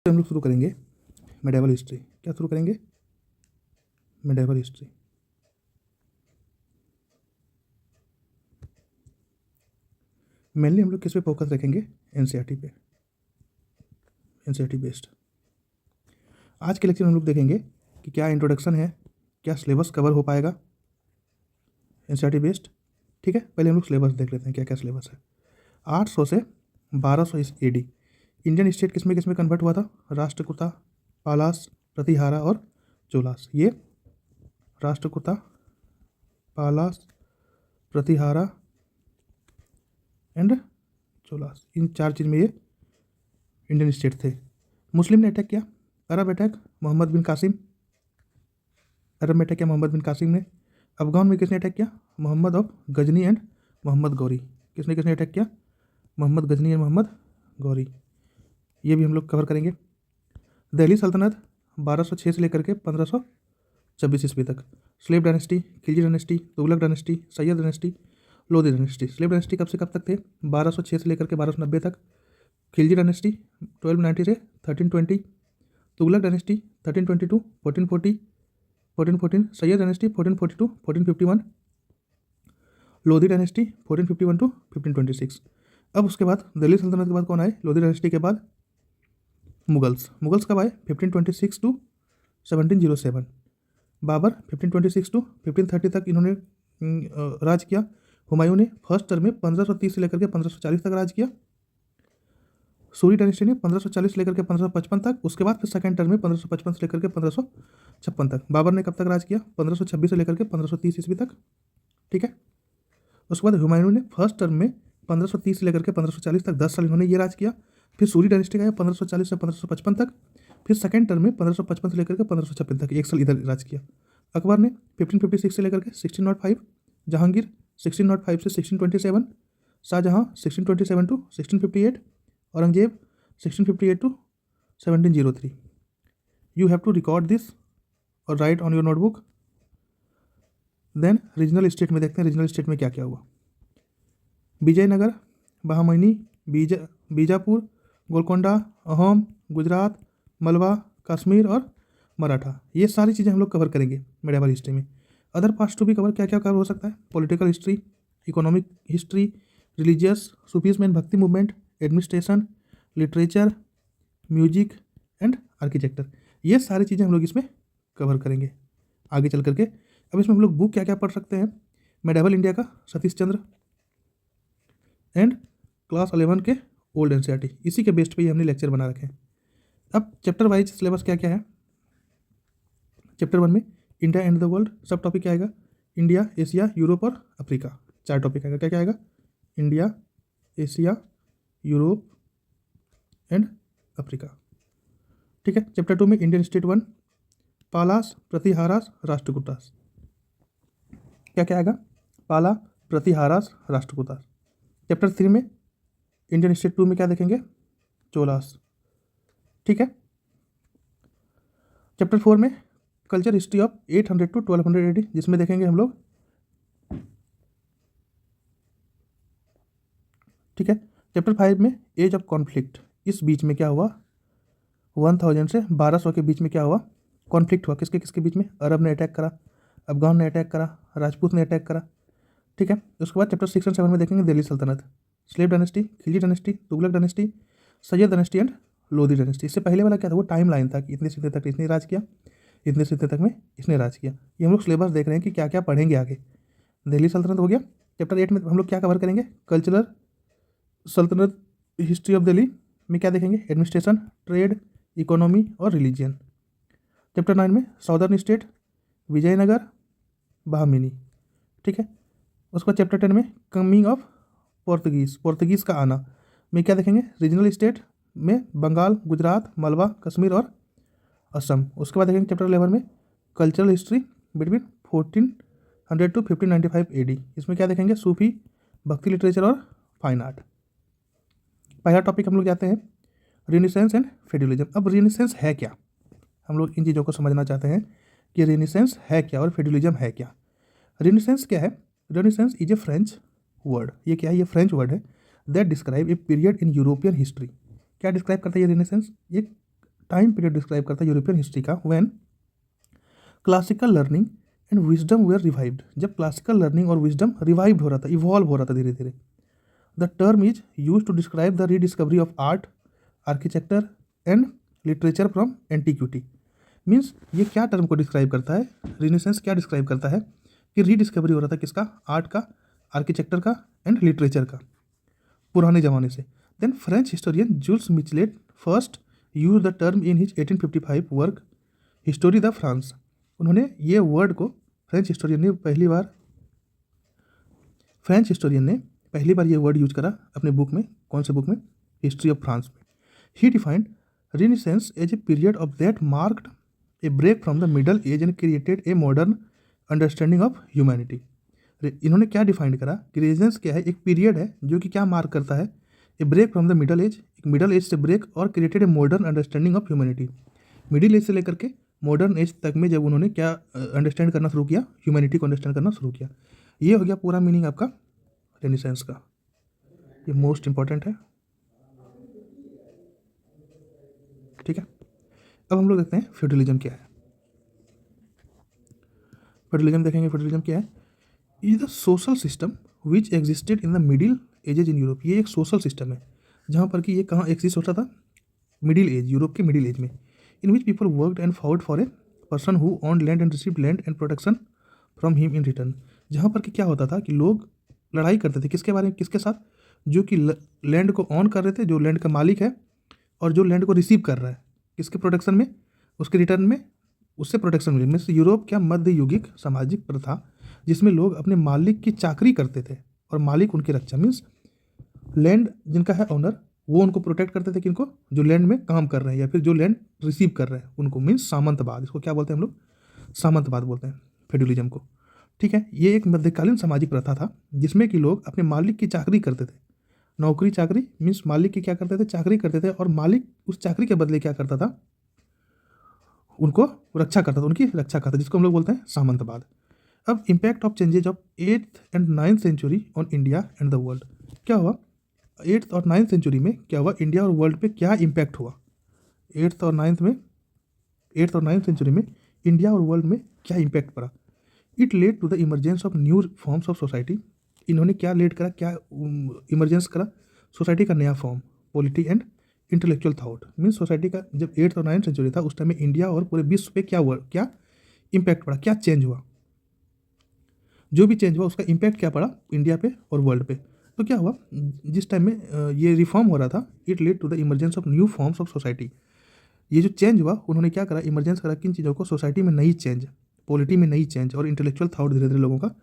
हम लोग शुरू करेंगे मेडिवल हिस्ट्री। क्या शुरू करेंगे? Medieval history. मेनली हम लोग किस पे फोकस रखेंगे? एनसीईआरटी पे, एनसीईआरटी बेस्ड। आज के लेक्चर में हम लोग देखेंगे कि क्या इंट्रोडक्शन है, क्या सिलेबस कवर हो पाएगा एनसीईआरटी बेस्ड। ठीक है, पहले हम लोग सिलेबस देख लेते हैं क्या क्या सिलेबस है। 800 से 1200 AD इंडियन स्टेट किस में कन्वर्ट हुआ था? राष्ट्रकूटा, पालास, प्रतिहारा और चोलास। ये राष्ट्रकूटा, पालास, प्रतिहारा एंड चोलास, इन 4 चीज़ में ये इंडियन स्टेट थे। मुस्लिम ने अटैक किया, अरब अटैक मोहम्मद बिन कासिम, अरब में अटैक किया मोहम्मद बिन कासिम ने। अफगान में किसने अटैक किया? Mohammed of Ghazni and Mohammed Ghori. किसने किसने अटैक किया? मोहम्मद गजनी एंड मोहम्मद गौरी। ये भी हम लोग कवर करेंगे। दिल्ली सल्तनत 1206 से लेकर के 1526 ईस्वी तक। Slave dynasty, Khilji dynasty, Tughlaq dynasty, Syed dynasty, Lodhi dynasty. Slave dynasty कब से कब तक थे? 1206 से लेकर के 1290 तक। खिलजी डायनेस्टी 1290 से 1320। Tughlaq dynasty 1322 1440 1414। Sayyid dynasty 1442 1451। Lodi dynasty 1451 to 1526। अब उसके बाद दिल्ली सल्तनत के बाद कौन आए? लोधी डायनेस्टी के बाद मुगल्स। मुगल्स कब आए? 1526 टू 1707। बाबर 1526 टू 1530 तक इन्होंने राज किया। हुमायूं ने फर्स्ट टर्म में 1530 से लेकर के 1540 तक राज किया। सूरी डायनेस्टी ने 1540 से लेकर के 1555 तक। उसके बाद फिर सेकंड टर्म में 1555 से लेकर के 1556 तक। बाबर ने कब तक राज किया? 1526 से लेकर के 1530 ईस्वी तक। ठीक है, उसके बाद हुमायूं ने फर्स्ट टर्म में 1530 से लेकर के 1540 तक 10 साल इन्होंने ये राज किया। फिर सूरी डायनेस्टी का है 1540 से 1555 तक। फिर सेकंड टर्म में 1555 से लेकर के 1556 तक 1 साल इधर राज किया। अकबर ने 1556 से लेकर के 1605। जहांगीर 1605 से 1627। Shahjahan 1627 to 1658। Aurangzeb 1658 to 1703। You have to record this और write on your notebook. Then regional state में देखते हैं रीजनल स्टेट में क्या क्या हुआ। विजयनगर, बहामनी, बीजापुर, गोलकोंडा, अहोम, गुजरात, मलवा, कश्मीर और मराठा। ये सारी चीज़ें हम लोग कवर करेंगे मेडिवल हिस्ट्री में। अदर पार्ट्स टू भी कवर क्या क्या कवर हो सकता है? Political history, economic history, religious, sufism and bhakti movement, administration, literature, music and architecture. ये सारी चीज़ें हम लोग इसमें कवर करेंगे आगे चल करके। अब इसमें हम लोग बुक क्या क्या पढ़ सकते हैं? मेडिवल इंडिया का सतीश चंद्र एंड क्लास 11 के ओल्ड एनसीईआरटी। इसी के बेस्ट पे ही हमने लेक्चर बना रखे हैं। अब चैप्टर वाइज सिलेबस क्या क्या है? चैप्टर 1 में इंडिया एंड द वर्ल्ड, सब टॉपिक क्या आएगा? इंडिया, एशिया, यूरोप और अफ्रीका। 4 टॉपिक आएगा। क्या क्या आएगा? India, Asia, Europe and Africa. ठीक है। चैप्टर 2 में इंडियन स्टेट 1, पालास, प्रतिहारास, राष्ट्रकूटास। क्या क्या आएगा? पाला, प्रतिहारास, राष्ट्रकूटास। चैप्टर 3 में इंडियन स्टेट 2 में क्या देखेंगे? चोलास। ठीक है। चैप्टर 4 में culture history of 800 to 1200 AD, जिसमें देखेंगे हम लोग। ठीक है। चैप्टर 5 में एज ऑफ कॉन्फ्लिक्ट, इस बीच में क्या हुआ? 1000 से 1200 के बीच में क्या हुआ? कॉन्फ्लिक्ट हुआ। किसके किसके बीच में? अरब ने अटैक करा, अफगान ने अटैक करा, राजपूत ने अटैक करा। ठीक है। उसके बाद चैप्टर 6 एंड 7 में देखेंगे दिल्ली सल्तनत, slave dynasty, Khilji dynasty, Tughlaq dynasty, Syed dynasty and Lodhi dynasty. इससे पहले वाला क्या था? वो टाइम लाइन था कि इतने सिद्धे तक इसने राज किया, इतने सिद्धे तक में इसने राज किया। ये हम लोग सिलेबस देख रहे हैं कि क्या क्या पढ़ेंगे आगे। दिल्ली सल्तनत हो गया। चैप्टर 8 में हम लोग क्या कवर करेंगे? कल्चरल सल्तनत, हिस्ट्री ऑफ दिल्ली में क्या देखेंगे? एडमिनिस्ट्रेशन, ट्रेड, इकोनॉमी और रिलीजियन। चैप्टर 9 में साउदर्न स्टेट, विजयनगर, बहामिनी। ठीक है। उसके बाद चैप्टर 10 में कमिंग ऑफ पोर्तुगीज़ का आना में क्या देखेंगे? रीजनल स्टेट में बंगाल, गुजरात, मलबा, कश्मीर और असम। उसके बाद देखेंगे चैप्टर 11 में cultural history between 1400 to 1595 AD। इसमें क्या देखेंगे? सूफी, भक्ति लिटरेचर और फाइन आर्ट। पहला टॉपिक हम लोग जाते हैं रेनेसेंस एंड फेड्यूलिज्म। अब रेनेसेंस है क्या? हम लोग इन चीज़ों को समझना चाहते हैं कि रेनेसेंस है क्या और फेड्यूलिज्म है क्या। रेनेसेंस क्या है? Renaissance is a French word. ये क्या है? ये फ्रेंच वर्ड है that describe a period in European history. क्या डिस्क्राइब करता है ये रेनेसेंस? एक टाइम पीरियड डिस्क्राइब करता है यूरोपियन हिस्ट्री का when classical learning and wisdom were revived, जब क्लासिकल लर्निंग और विजडम रिवाइव हो रहा था, इवॉल्व हो रहा था धीरे धीरे। The term is use to describe the rediscovery of art, architecture and literature from antiquity. Means ये क्या टर्म को डिस्क्राइब करता है, रिनेसेंस क्या डिस्क्राइब करता है कि रीडिस्कवरी हो रहा था किसका, आर्ट का, आर्किटेक्चर का एंड लिटरेचर का पुराने ज़माने से। Then French historian Jules Michelet first use the term in his 1855 work histoire de France. उन्होंने ये वर्ड को फ्रेंच हिस्टोरियन ने पहली बार ये वर्ड यूज करा अपने बुक में। कौन से बुक में? हिस्ट्री ऑफ फ्रांस में। He defined renaissance as a period of that marked a break from the middle age and created a modern understanding of humanity. इन्होंने क्या डिफाइन करा कि रेनेसेंस क्या है, एक पीरियड है जो कि क्या मार्क करता है, a break from the middle age, एक मिडल एज से ब्रेक, और created a modern understanding of humanity. Middle age से लेकर के मॉडर्न एज तक में जब उन्होंने क्या अंडरस्टैंड करना शुरू किया, ह्यूमैनिटी को अंडरस्टैंड करना शुरू किया। ये हो गया पूरा मीनिंग आपका रेनेसेंस का, ये मोस्ट इंपॉर्टेंट है। ठीक है, अब हम लोग देखते हैं फ्यूडलिज्म क्या है। फ्यूडलिज्म देखेंगे, फ्यूडलिज्म क्या है? Is the social system which existed in the middle edges in Europe. ये एक सोशल सिस्टम है जहाँ पर कि ये कहाँ एग्जिस्ट होता था, मिडिल एज, यूरोप के मिडिल एज में। In which people worked and fought for a person who own land and received land and protection from him in return. जहाँ पर कि क्या होता था कि लोग लड़ाई करते थे, किसके बारे में, किसके साथ? जो कि लैंड को ऑन कर रहे थे, जो लैंड का मालिक है, और जो लैंड को रिसीव कर रहा है, किसके प्रोटेक्शन में, उसके रिटर्न में उससे प्रोटेक्शन मिले। मीन्स यूरोप क्या मध्य युगिक सामाजिक प्रथा जिसमें लोग अपने मालिक की चाकरी करते थे और मालिक उनकी रक्षा। मीन्स लैंड जिनका है ऑनर, वो उनको प्रोटेक्ट करते थे, किनको? जो लैंड में काम कर रहे हैं या फिर जो लैंड रिसीव कर रहे हैं उनको। मीन्स सामंतवाद, इसको क्या बोलते हैं हम लोग? सामंतवाद बोलते हैं फ्यूडलिज्म को। ठीक है, ये एक मध्यकालीन सामाजिक प्रथा था जिसमें कि लोग अपने मालिक की चाकरी करते थे। नौकरी चाकरी मीन्स मालिक की क्या करते थे, चाकरी करते थे, और मालिक उस चाकरी के बदले क्या करता था, उनको रक्षा करता था, उनकी रक्षा करता, जिसको हम लोग बोलते हैं सामंतवाद। अब impact of changes of 8th and 9th century on India and the world. क्या हुआ 8th और 9th सेंचुरी में, क्या हुआ इंडिया और वर्ल्ड पे क्या इम्पैक्ट हुआ? 8th और 9th सेंचुरी में इंडिया और वर्ल्ड में क्या इम्पैक्ट पड़ा? It led to the emergence of new forms of society. इन्होंने क्या लेड करा, क्या इमरजेंस करा? सोसाइटी का नया form, polity and intellectual thought. Means society का जब 8th और 9th सेंचुरी था उस टाइम में इंडिया और पूरे विश्व पे क्या इम्पैक्ट पड़ा, क्या चेंज हुआ? जो भी चेंज हुआ उसका इम्पैक्ट क्या पड़ा इंडिया पे और वर्ल्ड पे। तो क्या हुआ, जिस टाइम में ये रिफॉर्म हो रहा था, it led to the emergence of new forms of society. ये जो चेंज हुआ, उन्होंने क्या करा, इमरजेंस करा किन चीज़ों को? सोसाइटी में नई चेंज, पॉलिटी में नई चेंज, और इंटेलेक्चुअल थॉट धीरे धीरे लोगों का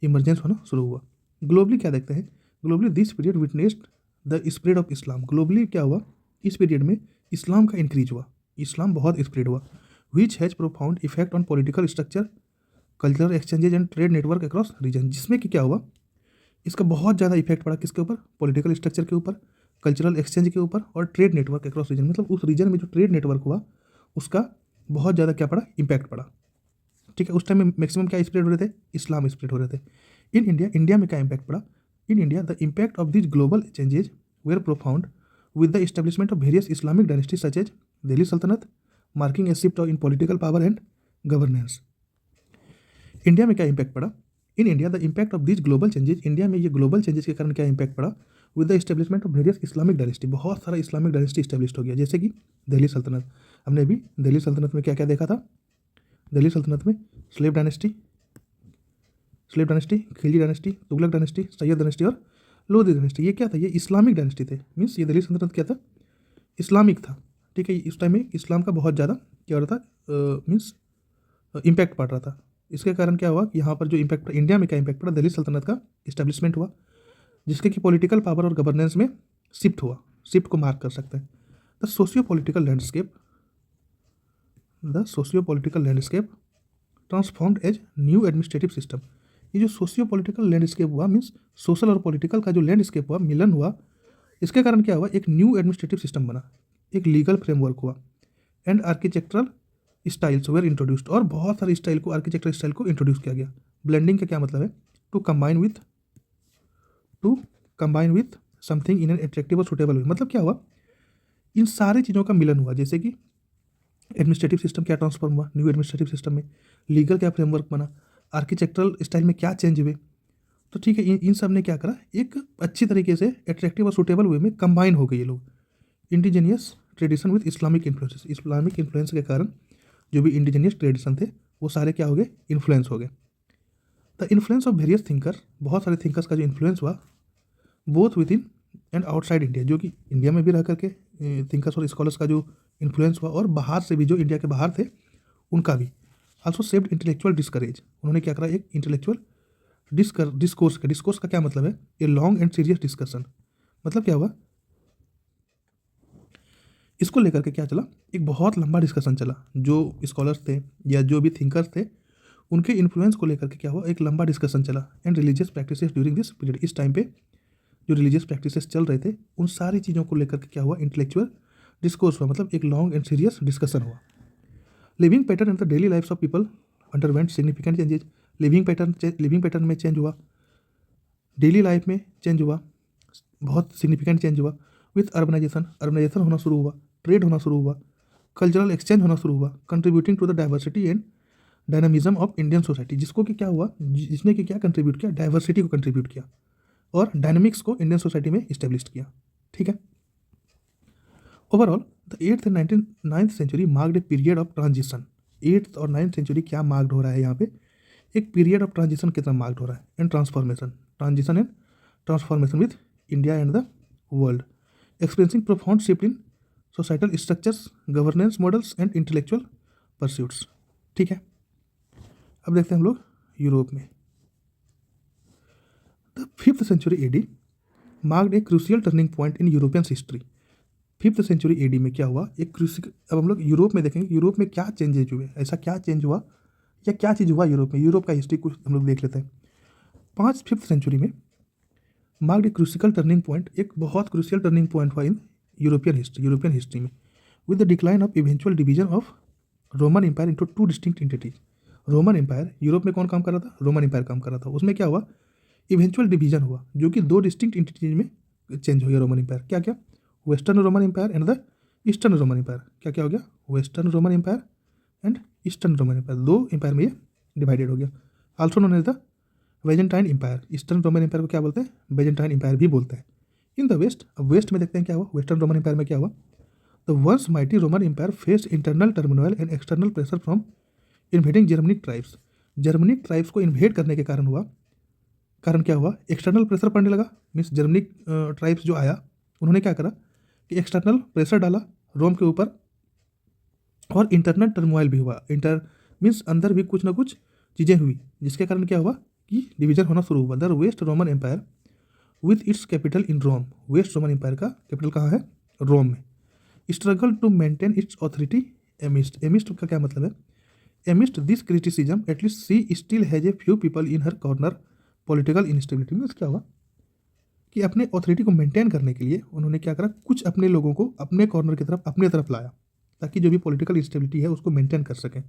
इमरजेंस होना शुरू हुआ। ग्लोबली क्या देखते हैं, globally this period witnessed the spread of Islam. Globally क्या हुआ, इस पीरियड में इस्लाम का इंक्रीज हुआ, इस्लाम बहुत स्प्रेड हुआ। Which has profound effect on political structure, cultural exchanges and trade network across region. जिसमें कि क्या हुआ, इसका बहुत ज़्यादा इफेक्ट पड़ा किसके ऊपर? पॉलिटिकल स्ट्रक्चर के ऊपर, कल्चरल एक्सचेंज के ऊपर, और ट्रेड नेटवर्क अक्रॉस रीजन। मतलब उस रीजन में जो ट्रेड नेटवर्क हुआ उसका बहुत ज़्यादा क्या पड़ा, इम्पैक्ट पड़ा। ठीक है, उस टाइम में मैक्सिमम क्या स्प्रेड हो रहे थे? इस्लाम स्प्रेड हो रहे थे। इन इंडिया, इंडिया में क्या इम्पैक्ट पड़ा? In India the impact of this global changes were profound with the establishment of various Islamic dynasties such as Delhi Sultanate, marking a shift in political power and governance. India में क्या impact पड़ा? In India the impact of this global changes, India में ये global changes के कारण क्या impact पड़ा? With the establishment of various Islamic dynasty, बहुत सारा इस्लामिक डायनेस्टी इस्टेब्लिश हो गया। जैसे कि दिल्ली सल्तनत, हमने अभी दिल्ली सल्तनत में क्या क्या देखा था? दिल्ली सल्तनत में slave dynasty, Khilji dynasty, Tughlaq dynasty, Syed dynasty और लोधी डायनेस्टी। ये क्या था? ये इस्लामिक डायनेस्टी थे। मीन्स ये दिल्ली सल्तनत क्या था? इस्लामिक था। ठीक है, इस टाइम में इस्लाम का बहुत ज़्यादा क्या हो रहा था, मीन्स इम्पैक्ट पड़ रहा था। इसके कारण क्या हुआ कि यहाँ पर जो इम्पैक्ट, इंडिया में क्या इम्पैक्ट पड़ा? दिल्ली सल्तनत का इस्टेब्लिशमेंट हुआ, जिसके कि पॉलिटिकल पावर और गवर्नेंस में शिफ्ट हुआ, शिफ्ट को मार्क कर सकते हैं। The socio political landscape transformed as new administrative system. ये जो सोशियो पॉलिटिकल लैंडस्केप हुआ, मीन्स सोशल और पॉलिटिकल का जो लैंडस्केप हुआ, मिलन हुआ, इसके कारण क्या हुआ, एक न्यू एडमिनिस्ट्रेटिव सिस्टम बना, एक लीगल फ्रेमवर्क हुआ, and architectural styles were introduced, और बहुत सारे स्टाइल को, आर्किटेक्चरल स्टाइल को इंट्रोड्यूस किया गया। ब्लेंडिंग का क्या मतलब है? To combine with something in an attractive और सुटेबल वे। मतलब क्या हुआ, इन सारी चीज़ों का मिलन हुआ, जैसे कि एडमिनिस्ट्रेटिव सिस्टम क्या ट्रांसफॉर्म हुआ न्यू एडमिनिस्ट्रेटिव सिस्टम में, लीगल क्या फ्रेमवर्क बना, आर्किटेक्चरल स्टाइल में क्या चेंज हुए। तो ठीक है, इन सब ने क्या करा, एक अच्छी तरीके से एट्रैक्टिव और सूटेबल वे में कंबाइन हो गए ये लोग। Indigenous tradition with Islamic influences, Islamic influence के कारण जो भी इंडिजीनियस ट्रेडिशन थे वो सारे क्या हो गए, इन्फ्लुएंस हो गए। The influence of various thinker, बहुत सारे थिंकर्स का जो इन्फ्लुएंस हुआ both with in and outside India, जो कि इंडिया में भी रह करके थिंकर्स और स्कॉलर्स का जो इन्फ्लुएंस हुआ और बाहर से भी जो इंडिया के बाहर थे उनका भी। आल्सो सेव्ड इंटेलेक्चुअल डिस्करेज, उन्होंने क्या करा, एक इंटेलेक्चुअल डिस्कोर्स का क्या मतलब है, a long and serious discussion. मतलब क्या हुआ, इसको लेकर के क्या चला, एक बहुत लंबा डिस्कशन चला, जो स्कॉलर्स थे या जो भी थिंकर्स थे उनके इन्फ्लुएंस को लेकर के क्या हुआ, एक लंबा डिस्कशन चला। And religious practices during this period, इस टाइम पे जो रिलीजियस प्रैक्टिसेस चल रहे थे उन सारी चीज़ों को लेकर के क्या हुआ, इंटेलेक्चुअल डिस्कोर्स हुआ, मतलब एक लॉन्ग एंड सीरियस डिस्कशन हुआ। Living pattern in the daily lifes of people underwent significant changes, living pattern में चेंज हुआ, डेली लाइफ में चेंज हुआ, बहुत सिग्निफिकेंट चेंज हुआ। विथ अर्बनाइजेशन होना शुरू हुआ, ट्रेड होना शुरू हुआ, कल्चरल एक्सचेंज होना शुरू हुआ, contributing to the diversity and dynamism of Indian society, जिसको कि क्या हुआ, जिसने कि क्या कंट्रीब्यूट किया, डाइवर्सिटी को कंट्रीब्यूट किया और डायनामिक्स को इंडियन सोसाइटी में इस्टेब्लिश किया। ठीक है, overall the 8th and 9th century marked a period of transition. 8th और 9th सेंचुरी क्या मार्क्ड हो रहा है यहाँ पे, एक पीरियड ऑफ ट्रांजिशन की तरह मार्क्ड हो रहा है, and transition and transformation with India and the world, experiencing profound shift in societal structures, governance models and intellectual pursuits. ठीक है, अब देखते हैं हम लोग यूरोप में। The 5th century AD marked a crucial turning point in European history. 5th century AD में क्या हुआ, एक क्रूशियल, अब हम लोग यूरोप में देखेंगे यूरोप में क्या चेंजेज हुए, ऐसा क्या चेंज हुआ या क्या चीज़ हुआ यूरोप में, यूरोप का हिस्ट्री कुछ हम लोग देख लेते हैं। 5th सेंचुरी में marked a crucial turning point, एक बहुत क्रूशियल टर्निंग पॉइंट हुआ इन यूरोपियन हिस्ट्री में, with the decline of eventual division of Roman Empire into 2 distinct entities. Roman Empire Europe में कौन काम कर रहा था, रोमन एम्पायर काम कर रहा था, उसमें क्या हुआ, इवेंचुअल डिवीजन हुआ, जो कि 2 डिस्टिंक्ट एंटिटीज में चेंज हो गया रोमन एम्पायर। क्या क्या, Western Roman Empire and the Eastern Roman Empire. क्या क्या हो गया, Western Roman Empire and Eastern Roman Empire, 2 empire में ये डिवाइडेड हो गया। Also known as the Byzantine Empire, Eastern Roman empire को क्या बोलते हैं, बेजेंटाइन एम्पायर भी बोलते हैं। इन द वेस्ट, अब वेस्ट में देखते हैं क्या हुआ, वेस्टर्न रोमन एम्पायर में क्या हुआ, the once mighty Roman Empire faced internal turmoil and external pressure from invading Germanic tribes. Germanic tribes को इन्वेड करने के कारण क्या हुआ, एक्सटर्नल प्रेशर पड़ने लगा, मीन्स जर्मनिक ट्राइब्स जो आया उन्होंने क्या करा कि एक्सटर्नल प्रेशर डाला रोम के ऊपर, और इंटरनल टर्मोइल भी हुआ, मीन्स अंदर भी कुछ ना कुछ चीज़ें हुई, जिसके कारण क्या हुआ कि डिवीजन होना शुरू हुआ। The west Roman empire with its capital in Rome, west Roman empire का कैपिटल कहाँ है, रोम में, struggle to maintain its authority amidst का क्या मतलब है, amidst this criticism at least she still has a few people in her corner political instability. Means क्या हुआ कि अपने ऑथोरिटी को मेंटेन करने के लिए उन्होंने क्या करा, कुछ अपने लोगों को अपने कॉर्नर की तरफ अपने तरफ लाया, ताकि जो भी पॉलिटिकल इंस्टेबिलिटी है उसको मेंटेन कर सकें।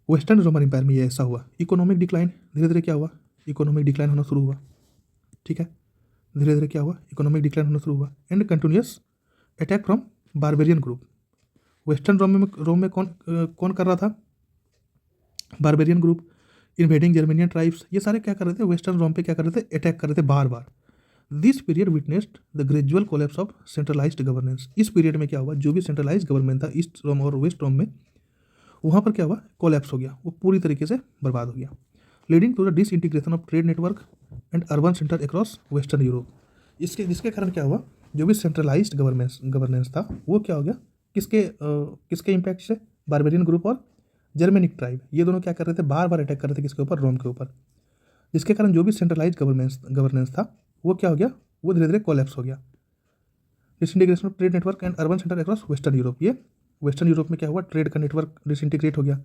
वेस्टर्न रोमन एम्पायर में ये ऐसा हुआ। इकोनॉमिक डिक्लाइन, धीरे धीरे क्या हुआ, इकोनॉमिक डिक्लाइन होना शुरू हुआ। ठीक है, धीरे धीरे क्या हुआ, इकोनॉमिक डिक्लाइन होना शुरू हुआ। And continuous attack from barbarian group. Western Rome में कौन कर रहा था, barbarian group, invading Germanic tribes, ये सारे क्या कर रहे थे, वेस्टर्न रोम पे क्या कर रहे थे, अटैक कर रहे थे बार बार। This period witnessed the gradual collapse of centralized governance. इस पीरियड में क्या हुआ, जो भी सेंट्रलाइज्ड गवर्नमेंट था ईस्ट रोम और वेस्ट रोम में, वहाँ पर क्या हुआ, कोलैप्स हो गया, वो पूरी तरीके से बर्बाद हो गया, leading to the disintegration of trade network and urban centre across western Europe. जिसके कारण क्या हुआ, जो भी सेंट्रलाइज्ड गवर्नेंस था वो क्या हो गया, किसके इम्पैक्ट से, बारबेरियन ग्रुप और जर्मेनिक ट्राइब, ये दोनों क्या कर रहे थे, बार बार अटैक कर रहे थे किसके ऊपर, रोम के ऊपर, जिसके कारण जो भी सेंट्रलाइज्ड गवर्नेंस था वो क्या हो गया, वो धीरे धीरे कोलैप्स हो गया। Disintegration of trade network and urban centre across western Europe, ये वेस्टर्न यूरोप में क्या हुआ, ट्रेड का नेटवर्क डिसइंटीग्रेट हो गया,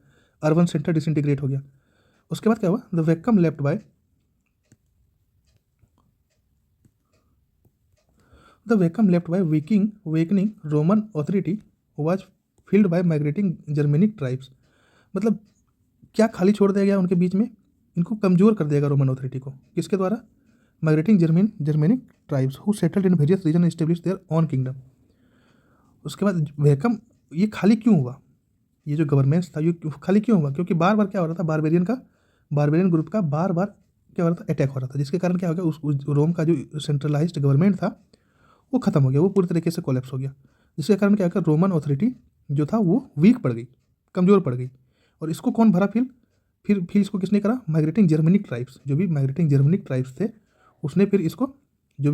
अर्बन सेंटर डिसइंटीग्रेट हो गया। उसके बाद क्या हुआ, the vacuum left by weakening Roman authority was filled by migrating Germanic tribes. मतलब क्या खाली छोड़ दिया गया उनके बीच में, इनको कमज़ोर कर देगा रोमन ऑथोरिटी को, किसके द्वारा, migrating Germanic tribes who settled in various region establish their own kingdom. उसके बाद वैकम ये खाली क्यों हुआ, ये जो गवर्नमेंट्स था ये खाली क्यों हुआ, क्योंकि बार बार क्या हो रहा था, बारबेरियन ग्रुप का बार बार क्या हो रहा था, अटैक हो रहा था, जिसके कारण क्या हो गया, उस रोम का जो सेंट्रलाइज्ड गवर्नमेंट था वो खत्म हो गया, वो पूरी तरीके से कोलैप्स हो गया, जिसके कारण क्या हो गया, रोमन अथॉरिटी जो था वो वीक पड़ गई, कमज़ोर पड़ गई। और इसको कौन भरा, फिर इसको किसने करा, माइग्रेटिंग जर्मनिक ट्राइब्स, जो भी माइग्रेटिंग जर्मनिक ट्राइब्स थे उसने फिर इसको जो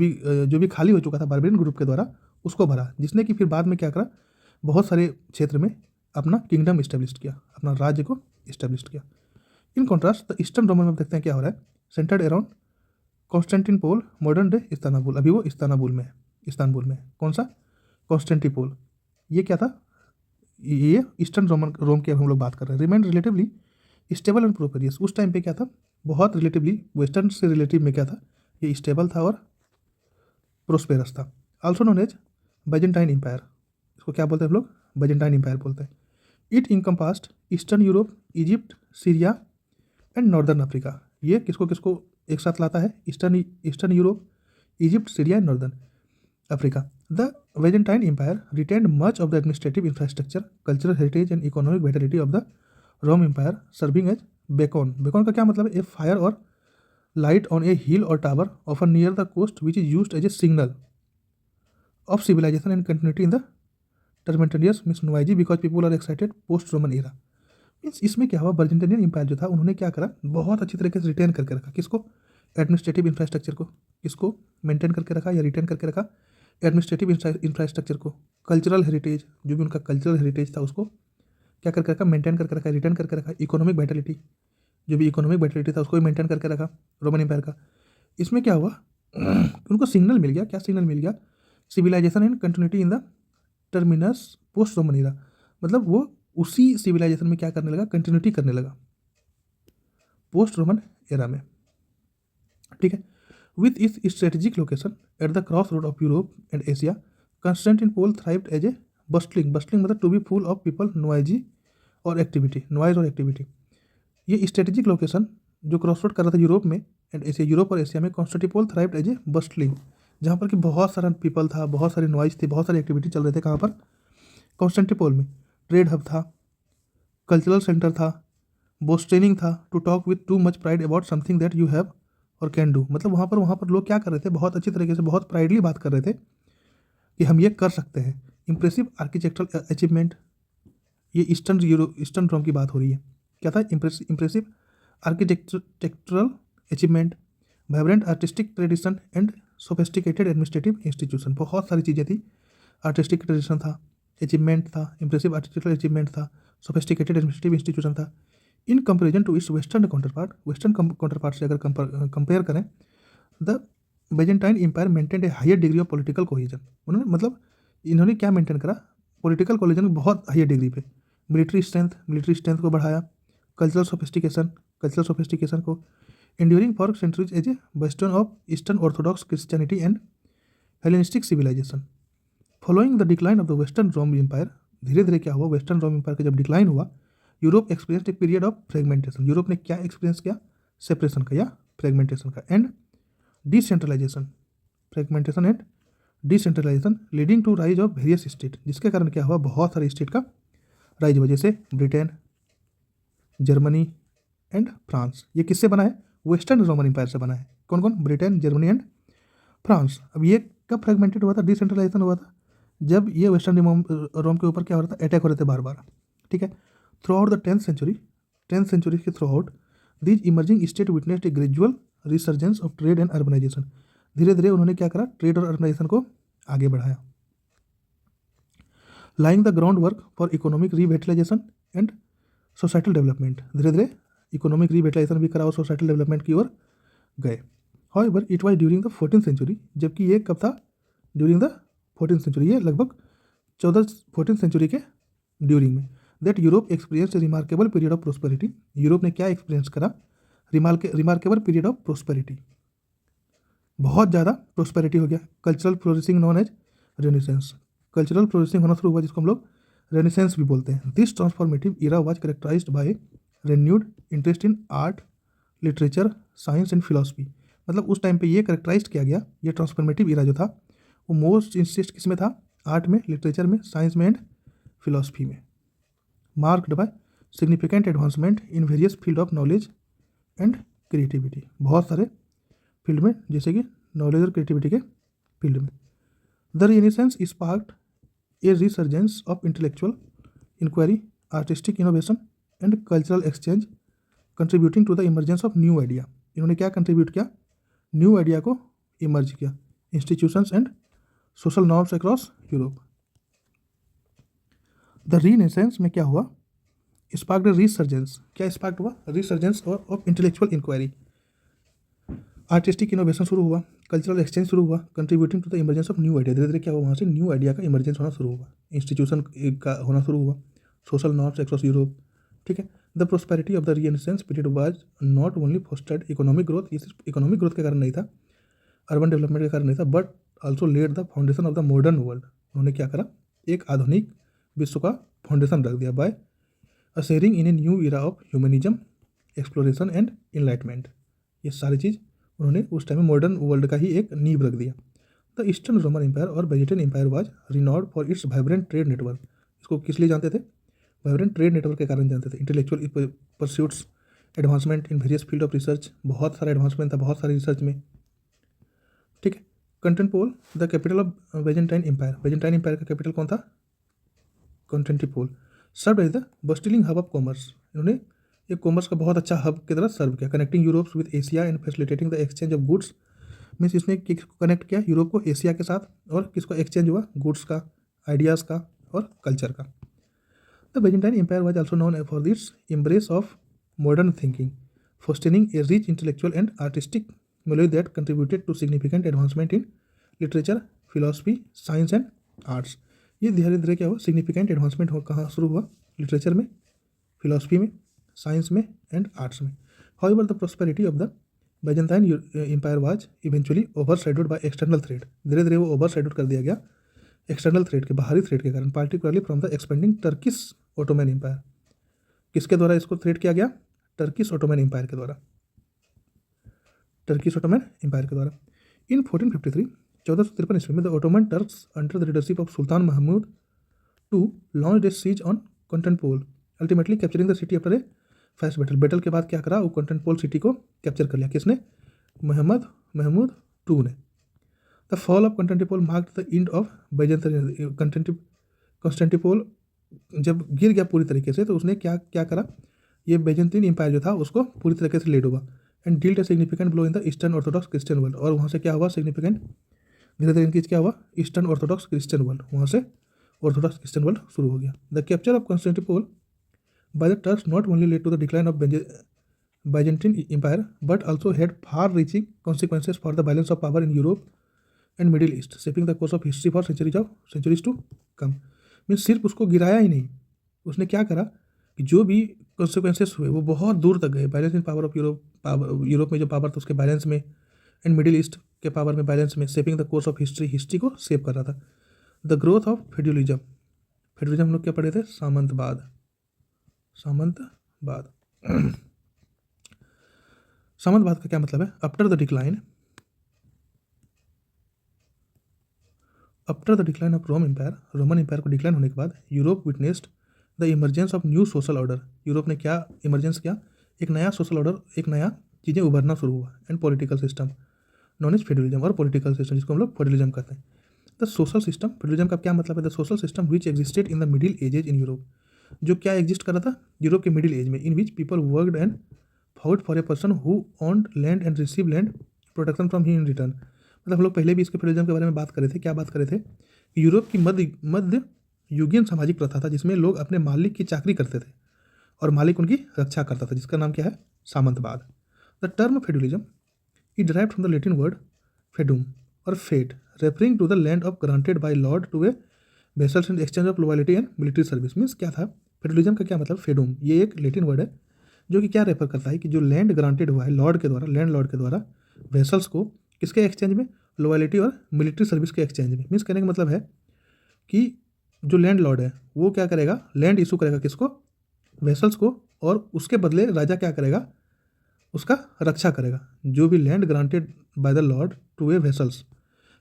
भी खाली हो चुका था बारबेरियन ग्रुप के द्वारा उसको भरा, जिसने कि फिर बाद में क्या करा, बहुत सारे क्षेत्र में अपना किंगडम इस्टेब्लिश किया, अपना राज्य को इस्टेब्लिश किया। In contrast the Eastern Roman में देखते हैं क्या हो रहा है, centred around Constantinople, modern day Istanbul, अभी वो इस्तांबुल में कौन सा, कॉन्स्टेंटिनोपल, ये क्या था, ये ईस्टर्न रोम के हम लोग बात कर रहे हैं। रिमेंड रिलेटिवली स्टेबल एंड प्रोपेरियस, उस टाइम पे क्या था, बहुत रिलेटिवली वेस्टर्न से रिलेटिव में क्या था, ये स्टेबल था और प्रोस्पेरस था। Also known as Byzantine Empire, इसको क्या बोलते हैं हम लोग, बाइजेंटाइन एम्पायर बोलते हैं। It encompassed eastern Europe, Egypt, Syria and northern Africa, ये किसको किसको एक साथ लाता है, eastern Europe, Egypt, Syria and northern Africa. The Byzantine empire retained much of the administrative infrastructure, cultural heritage and economic vitality of the Rome empire, serving as beacon, beacon का क्या मतलब है, ए फायर और light on a hill और tower often near the coast which is used as a signal of civilization and continuity in the tumultuous means noisy because people are excited post Roman era. Means इसमें क्या हुआ, Byzantine empire जो था उन्होंने क्या करा, बहुत अच्छी तरीके से रिटेन करके रखा, किसको, एडमिनिस्ट्रेटिव इंफ्रास्ट्रक्चर को, किसको मेंटेन करके रखा या रिटेन करके रखा, एडमिनिस्ट्रेटिव इंफ्रास्ट्रक्चर को, कल्चरल हेरिटेज, जो भी उनका कल्चरल हेरिटेज था उसको क्या करके रखा, मेंटेन करके रखा, रिटेन करके रखा, इकोनॉमिक वाइटलिटी, जो भी इकोनॉमिक वाइटलिटी था उसको भी मेंटेन करके रखा रोमन एम्पायर का। इसमें क्या हुआ, उनको सिग्नल मिल गया, क्या सिग्नल मिल गया, civilisation and continuity in the terminus post Roman era, मतलब वो उसी सिविलाइजेशन में क्या करने लगा, कंटिन्यूटी करने लगा पोस्ट रोमन एरा में, ठीक है। विथ इस strategic location at the crossroad of Europe and Asia, Constantinople thrived as a bustling मतलब to be full of people, noise और एक्टिविटी। ये स्ट्रेटेजिक लोकेशन जो क्रॉस रोड कर रहा था यूरोप में एंड एशिया, यूरोप और एशिया में, Constantinople thrived as a bustling, जहाँ पर कि बहुत सारा पीपल था, बहुत सारी नॉइज थी, बहुत सारी एक्टिविटी चल रहे थे, कहाँ पर, कॉन्स्टेंटिनोपल में। ट्रेड हब था, कल्चरल सेंटर था, बोस्टेनिंग था, to talk with too much pride about something that you have or can do, मतलब वहाँ पर लोग क्या कर रहे थे, बहुत अच्छी तरीके से, बहुत प्राइडली बात कर रहे थे कि हम ये कर सकते हैं। इंप्रेसिव आर्किटेक्चरल अचीवमेंट, ये ईस्टर्न रोम की बात हो रही है, क्या था, impressive architectural achievement, vibrant artistic tradition and sophisticated administrative institution, बहुत सारी चीज़ें थी, आर्टिस्टिक ट्रेडिशन था, अचीवमेंट था, इंप्रेसिव आर्टिस्टिकल अचीवमेंट था, सोफिस्टिकेटेड एडमिनिस्ट्रेटिव इंस्टीट्यूशन था। In comparison to its western counterpart से अगर कंपेयर करें, the Byzantine empire maintained a higher degree of political cohesion, उन्होंने मतलब इन्होंने क्या मेंटेन करा, पॉलिटिकल कोहेजन बहुत हायर डिग्री पे, मिलिट्री स्ट्रेंथ को बढ़ाया, कल्चरल सोफिस्टिकेशन को, enduring for centuries as a bastion of Eastern Orthodox Christianity and Hellenistic civilization. Following the decline of the Western Roman Empire, धीरे धीरे क्या हुआ, वेस्टर्न रोम एम्पायर का जब डिक्लाइन हुआ, Europe experienced a period of fragmentation, Europe ने क्या experience किया, सेपरेशन का या फ्रेगमेंटेशन का, and decentralisation, fragmentation and decentralisation leading to rise of various state, जिसके कारण क्या हुआ, बहुत सारे स्टेट का राइज हुआ, जैसे ब्रिटेन, जर्मनी एंड फ्रांस। ये किससे बना है, वेस्टर्न रोमन एम्पायर से बना है, कौन कौन, ब्रिटेन, जर्मनी एंड फ्रांस। अब ये कब फ्रेगमेंटेड हुआ था, डिसेंट्रलाइजेशन हुआ था, जब ये वेस्टर्न रोम के ऊपर क्या हो रहा था, अटैक हो रहे थे बार बार, ठीक है। Throughout the 10th century के throughout these emerging state witnessed a gradual resurgence of trade and urbanization, धीरे धीरे उन्होंने क्या करा, ट्रेड और अर्बनाइजेशन को आगे बढ़ाया। Laying the groundwork for economic revitalization and societal development, धीरे धीरे इकोनॉमिक रिविटलाइजेशन भी करा और सोसाइटल डेवलपमेंट की ओर गए। However it was during the 14th century, जबकि ये कब था, ड्यूरिंग द 14th सेंचुरी, ये लगभग 14th सेंचुरी के ड्यूरिंग में, that Europe experience A remarkable period of prosperity, Europe ने क्या एक्सपीरियंस करा, रिमार्केबल पीरियड ऑफ प्रोस्पेरिटी, बहुत ज़्यादा प्रोस्पेरिटी हो गया। Cultural flourishing known as renaissance, cultural flourishing होना शुरू हुआ, जिसको हम लोग रेनेसेंस भी बोलते हैं। This transformative era was characterised by renewed interest in art, literature, science and philosophy, मतलब उस टाइम पे ये करेक्टराइज किया गया, ये ट्रांसफॉर्मेटिव इरा जो था वो मोस्ट इंटरेस्ट किस में था, आर्ट में, लिटरेचर में, साइंस में एंड फिलॉसफी में, marked by significant advancement in various field of knowledge and creativity, बहुत सारे फील्ड में, जैसे कि नॉलेज और क्रिएटिविटी के फील्ड में। The Renaissance sparked a resurgence of intellectual inquiry, artistic innovation and cultural exchange, contributing to the emergence of new idea. इन्होंने क्या कंट्रीब्यूट किया? न्यू आइडिया को इमर्ज किया, institutions and social norms across Europe. The Renaissance में क्या हुआ? Sparked resurgence, क्या sparked हुआ? Resurgence of intellectual inquiry, artistic innovation शुरू हुआ, कल्चरल एक्सचेंज शुरू हुआ, contributing to the emergence of new idea. धीरे धीरे क्या हुआ? वहाँ से न्यू आइडिया का इमरजेंस होना शुरू हुआ, इंस्टीट्यूशन का होना शुरू हुआ, सोशल नॉर्म्स अक्रॉस यूरोप। ठीक है। The prosperity of the Renaissance period was not only fostered economic growth, ये सिर्फ इकोनॉमिक ग्रोथ के कारण नहीं था, अर्बन डेवलपमेंट के कारण नहीं था, but also laid the foundation of the modern world. उन्होंने क्या करा? एक आधुनिक विश्व का फाउंडेशन रख दिया by ushering in a new era of humanism, exploration and enlightenment. ये सारी चीज़ उन्होंने उस टाइम में मॉडर्न वर्ल्ड का ही एक नींव रख दिया। द ईस्टर्न रोमन एम्पायर और Byzantine empire was renowned for its vibrant trade network. इसको किस लिए जानते थे? वाइब्रेंट ट्रेड नेटवर्क के कारण जानते थे। Intellectual pursuits, advancement in various field of research, बहुत सारा एडवांसमेंट था बहुत सारी रिसर्च में। ठीक है। Constantinople, the capital of Byzantine empire. Byzantine empire का कैपिटल कौन था? Constantinople. Serve as the bustling hub of commerce. इन्होंने एक कॉमर्स का बहुत अच्छा हब की तरह सर्व किया, connecting Europe with Asia and facilitating the exchange of goods. Means इसने किसको कनेक्ट किया? यूरोप को एशिया के साथ, और किसको एक्सचेंज हुआ? गुड्स का, आइडियाज़ का और कल्चर का। The Byzantine empire was also known for its embrace of modern thinking, fostering a rich intellectual and artistic melody that contributed to significant advancement in literature, philosophy, science and arts. ये धीरे धीरे क्या हुआ? Significant advancement हो कहाँ शुरू हुआ? Literature में, फिलोसफी में, साइंस में एंड आर्ट्स में। However the prosperity of the Byzantine empire was eventually overshadowed by external threat. धीरे धीरे वो ओवरशैडोड कर दिया गया एक्सटर्नल थ्रेट के, बाहरी थ्रेट के कारण, particularly from the expanding Turkish Ottoman empire. किसके द्वारा इसको थ्रेट किया गया? टर्किश ओटोमन एम्पायर के द्वारा, टर्किश ओटोमन एम्पायर के द्वारा। इन 1453, 1453 ईस्वी में the Ottoman Turks under the leadership of sultan Mahmud two launch a siege on Constantinople, ultimately capturing the city after a first battle. Battle के बाद क्या करा? वो कंटेंटपोल सिटी को कैप्चर कर लिया। किसने? महमूद टू ने। The fall of Constantinople marked the end of Byzantine. Constantinople जब गिर गया पूरी तरीके से, तो उसने क्या क्या करा? ये बैजेंटाइन एम्पायर जो था उसको पूरी तरीके से लेड हुआ, and dealt a significant blow in the eastern Orthodox Christian world. और वहाँ से क्या हुआ? सिग्निफिकेंट धीरे धीरे इनकी क्या हुआ? ईस्टर्न ऑर्थोडॉक्स क्रिश्चियन वर्ल्ड, वहाँ से ऑर्थोडॉक्स क्रिश्चियन वर्ल्ड शुरू हो गया। The capture of Constantinople by the Turks not only led to the decline of Byzantine Empire, but also had far-reaching consequences for the balance of power in Europe and Middle East, shaping the course of history for centuries to come. Means सिर्फ उसको गिराया ही नहीं, उसने क्या करा कि जो भी कॉन्सिक्वेंसेस हुए वो बहुत दूर तक गए। Balance in power of Europe में जो पावर था उसके बैलेंस में, एंड मिडिल ईस्ट के पावर में बैलेंस में, shaping the course of history को शेप कर रहा था। द ग्रोथ ऑफ फेड्यूलिज्म हम लोग क्या पढ़े थे? सामंतवाद। सामंतवाद का क्या मतलब है? After the decline of Roman empire को डिक्लाइन होने के बाद, Europe witnessed the emergence of new social order. Europe ने क्या इमरजेंस किया? एक नया सोशल ऑर्डर, एक नया चीज़ें उभरना शुरू हुआ, and political system known as federalism, और पॉलिटिकल सिस्टम जिसको हम लोग फेडरलिज्म कहते हैं। द सोशल सिस्टम, फेडरलिज्म का क्या मतलब है? The social system which existed in the middle edges in Europe, जो क्या एग्जिस्ट कर रहा था यूरोप के मिडिल एज में, in which people worked and fought for a person who owned land and receive land protection from he in return. मतलब हम लोग पहले भी इसके फेडरलिज्म के बारे में बात करे थे। क्या बात करे थे? यूरोप की मध्य युगीन सामाजिक प्रथा था, जिसमें लोग अपने मालिक की चाकरी करते थे और मालिक उनकी रक्षा करता था, जिसका नाम क्या है? सामंतवाद। The term feudalism it derived from the Latin word feudum और fief, referring to the land of granted by lord to a vassals in exchange of loyalty and military service. Means क्या था? फेडरलिज्म का क्या मतलब? फेडुम, ये एक Latin word है जो कि क्या रेफर करता है कि जो लैंड ग्रांटेड हुआ है लॉर्ड के द्वारा, लैंड लॉर्ड के द्वारा वेसल्स को किसके एक्सचेंज में? लॉयल्टी और मिलिट्री सर्विस के एक्सचेंज में। मीन्स कहने का मतलब है कि जो लैंड लॉर्ड है वो क्या करेगा? लैंड इशू करेगा किसको? वेसल्स को, और उसके बदले राजा क्या करेगा? उसका रक्षा करेगा। जो भी land granted by the lord to a vassals.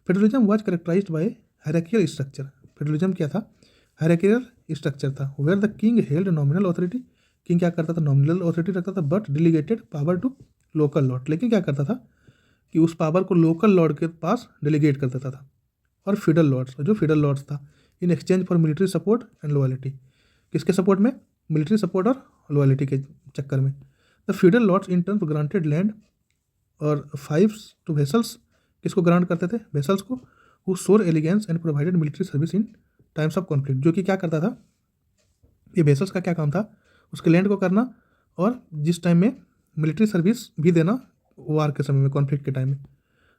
Federalism was characterised by hierarchical structure. Federalism क्या था? हायरार्कियल स्ट्रक्चर था where the king held nominal authority. King क्या करता था, नॉमिनल ऑथोरिटी रखता था, but delegated power to local lord, लेकिन क्या करता था कि उस पावर को लोकल लॉर्ड के पास डेलीगेट कर देता था। और फीडल लॉर्ड्स, जो फीडल लॉर्ड्स था, in exchange for military support and loyalty, किसके सपोर्ट में, मिलिट्री सपोर्ट और लॉयल्टी के चक्कर में। The feudal lords in turn granted land और फाइव्स टू वेसल्स, किसको ग्रांट करते थे, वेसल्स को, who swore allegiance and provided military service in times of conflict, जो कि क्या करता था, ये वेसल्स का क्या काम था, उसके लैंड को करना और जिस टाइम में मिलिट्री सर्विस भी देना वार के समय में, कॉन्फ्लिक्ट के टाइम में।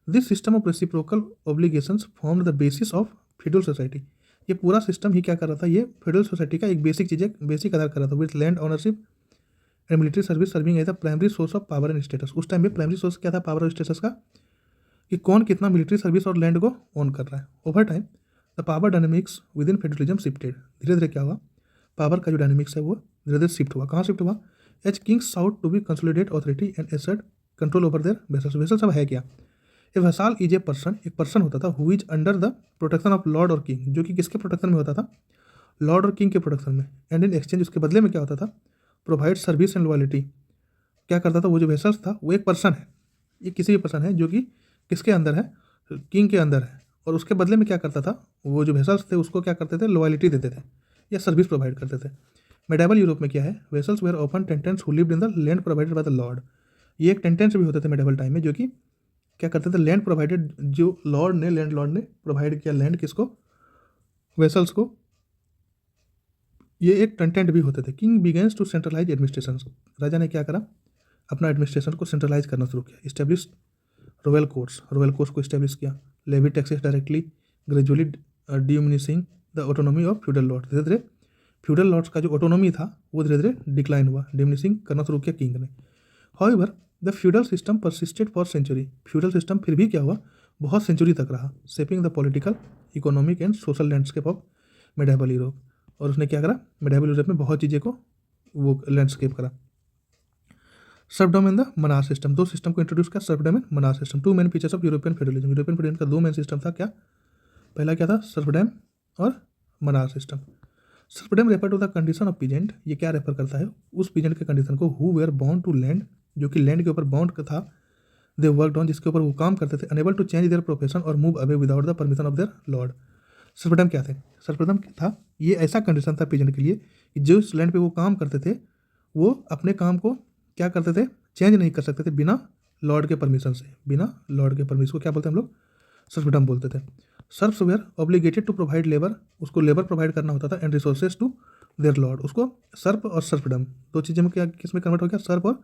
This system of reciprocal obligations formed the basis of feudal society. ये पूरा सिस्टम ही क्या कर रहा था, ये फ्यूडल सोसाइटी का एक बेसिक चीज़, बेसिक आधार कर रहा था, with land ownership and military service serving as the primary source of power and status. उस टाइम में प्राइमरी सोर्स क्या था, पावर और स्टेटस का, कि कौन कितना मिलिट्री सर्विस और लैंड को ओन कर रहा है। Over time the power dynamics within federalism shifted, धीरे धीरे क्या हुआ, पावर का जो डायनेमिक्स है वो धीरे धीरे शिफ्ट हुआ। कहाँ शिफ्ट हुआ, as kings sought to be consolidate authority and assert control over their vessels. Vessel सब है क्या, a vassal is a person, एक पर्सन होता था, who is under the protection of lord और किंग, जो कि किसके प्रोटेक्शन में होता था, लॉर्ड और किंग के प्रोटेक्शन में। एंड इन एक्सचेंज, उसके बदले में क्या होता था, प्रोवाइड सर्विस एंड लॉयल्टी। क्या करता था, वो जो वेसल्स था वो एक पर्सन है, ये किसी भी पर्सन है जो कि किसके अंदर है, किंग के अंदर है, और उसके बदले में क्या करता था, वो जो वेसल्स थे उसको क्या करते थे, लॉयल्टी देते थे या सर्विस प्रोवाइड करते थे। मेडावल यूरोप में क्या है, vassals were often tenants who lived in the land provided by the lord. ये एक टेंटेंट्स भी होते थे मेडावल टाइम में, जो कि क्या करते थे, लैंड प्रोवाइडेड, जो लॉर्ड ने, लैंड लॉर्ड ने प्रोवाइड किया लैंड किसको, वेसल्स को, ये एक टेंटेंट भी होते थे। King begins to centralize administration, राजा ने क्या करा, अपना एडमिनिस्ट्रेशन को सेंट्रलाइज करना शुरू किया। Establish royal courts, royal courts को इस्टेब्लिश किया। Levy taxes directly gradually diminishing the autonomy of feudal lord, धीरे धीरे फ्यूडल लॉर्ड्स का जो ऑटोनॉमी था वो धीरे धीरे डिक्लाइन हुआ, डिमिनिशिंग करना शुरू किया किंग ने। However the feudal system persisted for century, feudal system फिर भी क्या हुआ, बहुत सेंचुरी तक रहा, shaping the political, economic and social landscape of medieval Europe. और उसने क्या करा, मेडावल यूरोप में बहुत चीज़ें को वो लैंडस्केप करा। Serfdom in the manor system, दो सिस्टम को इंट्रोड्यूस किया, serfdom and manor system, two main features of European federalism. European federalism का दो मेन सिस्टम था, क्या, पहला क्या था, सर्वडम और manor system. Serfdom refer to the condition of peasant, ये क्या रेफर करता है, उस पीजेंट के कंडीशन को, who were bound to land, जो कि लैंड के ऊपर बाउंड था, दे वर्क ऑन, जिसके ऊपर वो काम करते थे, unable to change their profession और move away without the permission of their lord. Serfdom क्या थे, सर्वडम था, ये ऐसा कंडीशन था पीजेंट के लिए कि जो इस लैंड पे वो काम करते थे वो अपने काम को क्या करते थे, चेंज नहीं कर सकते थे बिना लॉर्ड के परमिशन से, बिना लॉर्ड के परमिशन को क्या बोलते हैं हम लोग, सर्वडम बोलते थे। Serfs were obligated to provide labour, उसको लेबर प्रोवाइड करना होता था, and resources to their lord, उसको सर्फ और सर्फडम, दो चीज़ें में क्या, किस में कन्वर्ट हो गया, सर्फ और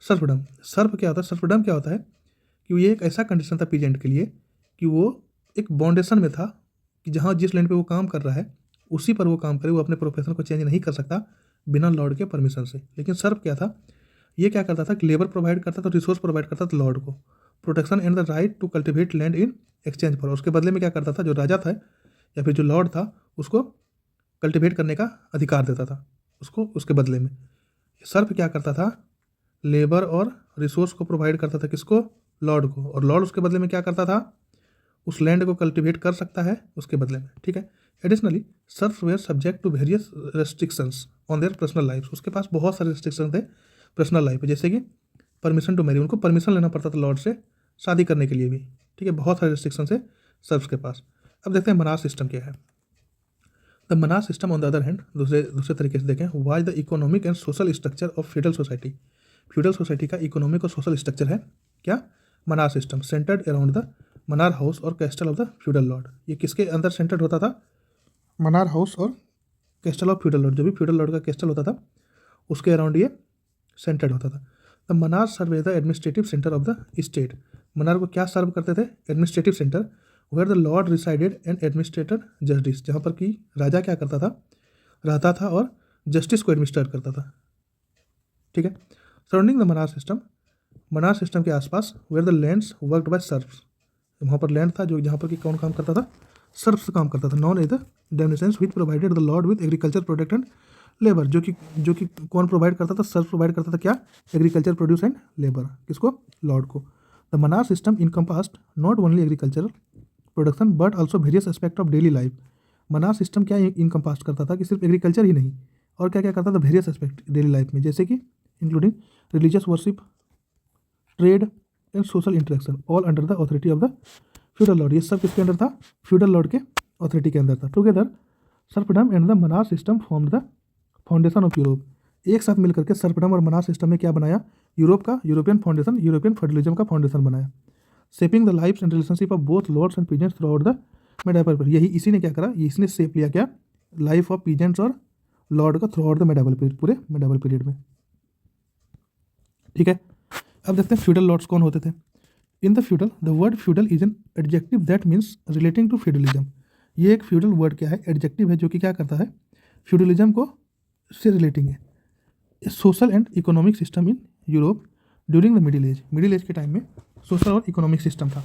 सर्फडम। सर्फ क्या होता है, सर्फडम क्या होता है कि ये एक ऐसा कंडीशन था पीजेंट के लिए कि वो एक बाउंडेशन में था कि जहाँ जिस लैंड पे वो काम कर रहा है उसी पर वो काम करे, वो अपने प्रोफेशन को चेंज नहीं कर सकता बिना लॉर्ड के परमिशन से। लेकिन सर्फ क्या था, ये क्या करता था कि लेबर प्रोवाइड करता था, रिसोर्स प्रोवाइड करता था लॉर्ड को, protection and the right to cultivate land in exchange for, उसके बदले में क्या करता था, जो राजा था या फिर जो लॉर्ड था उसको कल्टिवेट करने का अधिकार देता था उसको, उसके बदले में। सर्फ क्या करता था, लेबर और रिसोर्स को प्रोवाइड करता था, किसको, लॉर्ड को, और लॉर्ड उसके बदले में क्या करता था, उस लैंड को कल्टिवेट कर सकता है उसके बदले में, ठीक है। Additionally serfs were subject to various restrictions on their personal life, उसके पास बहुत सारे रेस्ट्रिक्शन थे पर्सनल लाइफ, जैसे कि परमिशन टू मैरी, उनको परमिशन लेना पड़ता था लॉर्ड से शादी करने के लिए भी, ठीक है, बहुत सारे रेस्ट्रिक्शन है सर्फ्स के पास। अब देखते हैं मनार सिस्टम क्या है। The manor system on the other hand, दूसरे तरीके से देखें, was the economic and social structure of feudal society, feudal society का इकोनॉमिक और सोशल स्ट्रक्चर है क्या, manor system, centered around the manor house और castle of the feudal lord. ये किसके अंदर सेंटर्ड होता था, मनार हाउस और कैस्टल ऑफ फ्यूडल लॉर्ड, जो भी फ्यूडल लॉर्ड का कैस्टल होता था उसके अराउंड ये सेंटर्ड होता था। The manor serve as the administrative center of the state, manor को क्या सर्व करते थे, administrative center, where the lord resided and administrator justice, जहाँ पर कि राजा क्या करता था, रहता था और जस्टिस को एडमिनिस्ट्रेट करता था, ठीक है। Surrounding the manor system, manor system के आसपास, where the lands worked by serfs, वहाँ पर लैंड था जो जहाँ पर कि कौन काम करता था, सर्फ्स काम करता था, known as the demesnes which provided the lord with agriculture product and labour, जो कि कौन प्रोवाइड करता था, सर्फ प्रोवाइड करता था क्या, एग्रीकल्चर प्रोड्यूस एंड लेबर, किसको, लॉर्ड को। The manor system encompassed not only agricultural production but also various aspect of daily life, manor system क्या इनकम्पास करता था कि सिर्फ एग्रीकल्चर ही नहीं और क्या क्या करता था, वेरियस एस्पेक्ट डेली लाइफ में, जैसे कि including religious worship, trade and social interaction, all under the authority of the feudal lord. ये सब किसके अंडर था, फ्यूडल लॉर्ड के अथॉरिटी के अंदर था। Together serfdom and the Manas system formed the foundation of Europe. एक साथ मिलकर के सर्फडम और मनास सिस्टम में क्या बनाया, यूरोप का यूरोपियन फाउंडेशन, यूरोपियन फेडरलिज्म का फाउंडेशन बनाया। Shaping the lifes and relationship of both lords and peasants throughout the medieval period. यही इसी ने क्या करा, इसने शेप लिया क्या, लाइफ ऑफ पीजेंट्स और लॉर्ड का throughout the medieval period, पूरे मेडाइवल पीरियड में। ठीक है, अब देखते हैं फ्यूडल लॉर्ड्स कौन होते थे। In the feudal, the word feudal is an adjective that means relating to feudalism. ये एक फ्यूडल वर्ड क्या है, एडजेक्टिव है जो कि क्या करता है, फ्यूडलिज्म को से रिलेटिंग है। Social and economic system in Europe during the middle age. Middle age के टाइम में सोशल और इकोनॉमिक सिस्टम था।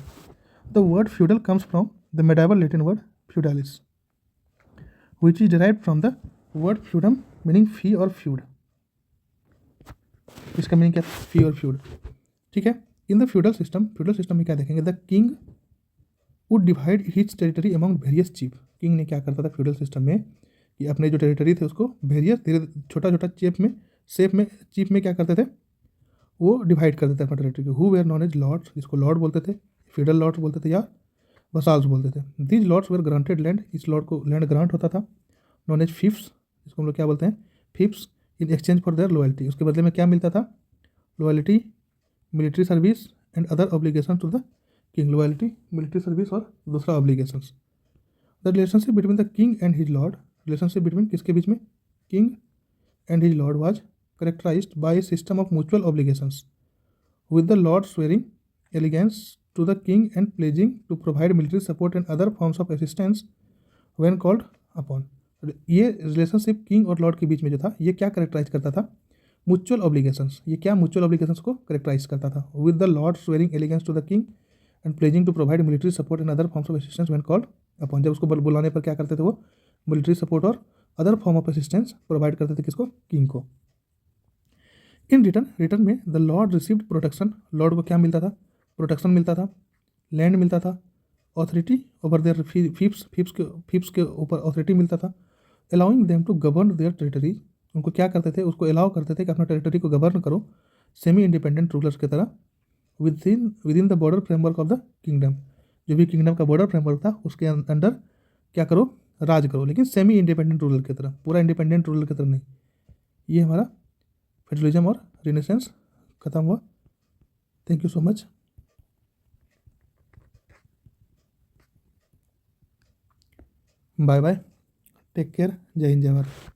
The word feudal comes from the medieval Latin word feudalis which is derived from the word feudum meaning fee और feud. इसका meaning क्या, फी और feud. ठीक है, इन द फ्यूडल सिस्टम में क्या देखेंगे, the king would divide his territory among various chief. King ने क्या करता था फ्यूडल सिस्टम में कि अपने जो टेरिटरी थे उसको वेरियस धीरे छोटा छोटा चीफ में क्या करते थे, वो डिवाइड करते थे अपना टेरिटरी को। Who were known as lords, जिसको लॉर्ड बोलते थे, फ्यूडल लॉर्ड्स बोलते थे या वसाल्स बोलते थे। These lords were granted land, इस लॉर्ड को लैंड ग्रांट होता था। नॉन एज फिफ्स, जिसको हम लोग क्या बोलते हैं, fiefs, in exchange for their loyalty. उसके बदले में क्या मिलता था, loyalty, military service and other obligation to the king. Loyalty, military service और दूसरा obligations. The relationship between the king and his lord, relationship between किसके बीच में, king and his lord was characterized by a system of mutual obligations, with the lord swearing allegiance to the king and pledging to provide military support and other forms of assistance when called upon। ये relationship king और Lord के बीच में जो था, ये क्या characterized करता था, म्यूचुअल ऑब्लिगेशंस। ये क्या म्यूचुअल ऑब्लिगेशंस को करेक्टराइज करता था, with the lord swearing allegiance to the king and pledging to provide military support and other forms of assistance when called upon. जब उसको बुलाने पर क्या करते थे वो, मिलिट्री सपोर्ट और other form of assistance provide करते थे किसको, किंग को। इन रिटर्न में the lord received protection, lord को क्या मिलता था, प्रोटेक्शन मिलता था, लैंड मिलता था, ऑथोरिटी ओवर देयर फिफ्स के ऊपर ऑथोरिटी मिलता था, allowing them to govern their territory. उनको क्या करते थे, उसको अलाउ करते थे कि अपना टेरिटरी को गवर्न करो सेमी इंडिपेंडेंट रूलर्स की तरह, with in the border framework of the kingdom. जो भी किंगडम का बॉर्डर फ्रेमवर्क था उसके अंडर क्या करो, राज करो, लेकिन सेमी इंडिपेंडेंट रूलर की तरह, पूरा इंडिपेंडेंट रूलर की तरह नहीं। ये हमारा फेडरलिज्म और रिनेसेंस खत्म हुआ। Thank you so much. Bye bye, take care, जय हिंद जय भारत।